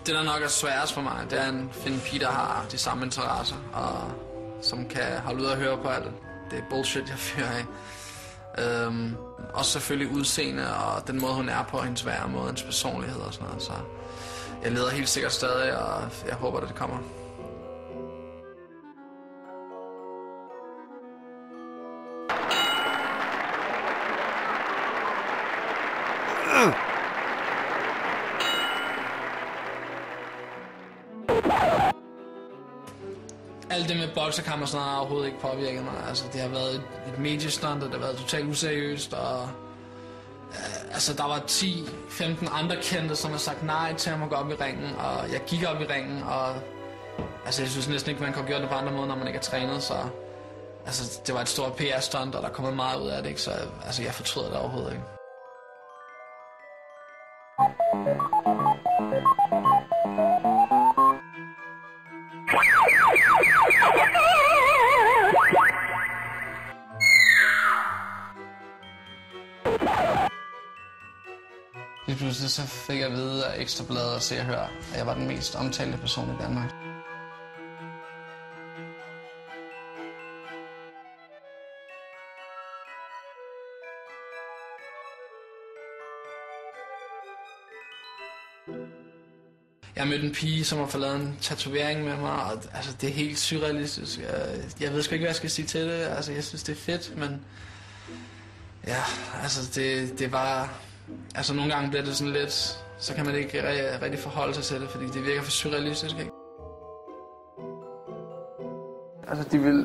Det, der nok er sværest for mig, det er at finde en pige, der har de samme interesser, og som kan holde ud og høre på alt det bullshit, jeg fyrer af. Også selvfølgelig udseende, og den måde, hun er på, hendes væremåde, hendes personlighed og sådan noget. Så jeg leder helt sikkert stadig, og jeg håber, at det kommer. Alt det med boksekamp og sådan noget har overhovedet ikke påvirket mig. Altså, det har været et mediestunt, og det har været totalt useriøst, og altså, der var 10-15 andre kendte, som har sagt nej til at gå op i ringen, og jeg gik op i ringen, og altså, jeg synes næsten ikke, man kan gøre det på andre måder, når man ikke er trænet, så altså, det var et stort PR-stunt, og der kommer meget ud af det, ikke? Så altså, jeg fortryder det overhovedet ikke. Lige pludselig så fik jeg at vide af Ekstra Bladet og Se og Hør, at jeg var den mest omtalte person i Danmark. Jeg mødte en pige, som har fået lavet en tatovering med mig, og altså, det er helt surrealistisk. Jeg ved sgu ikke, hvad jeg skal sige til det. Altså, jeg synes, det er fedt, men ja, altså, det var... Altså, nogle gange bliver det sådan lidt... Så kan man ikke rigtig forholde sig til det, fordi det virker for surrealistisk, ikke?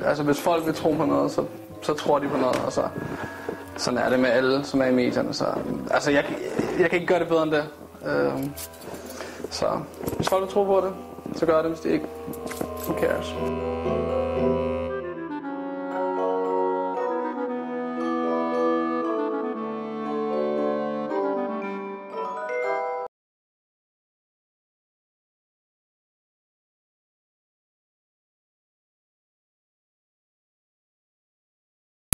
Altså, hvis folk vil tro på noget, så tror de på noget, og så... Sådan er det med alle, som er i medierne, så... Altså, jeg kan ikke gøre det bedre end det. Så hvis folk vil tro på det, så gør det, hvis de ikke. Who cares?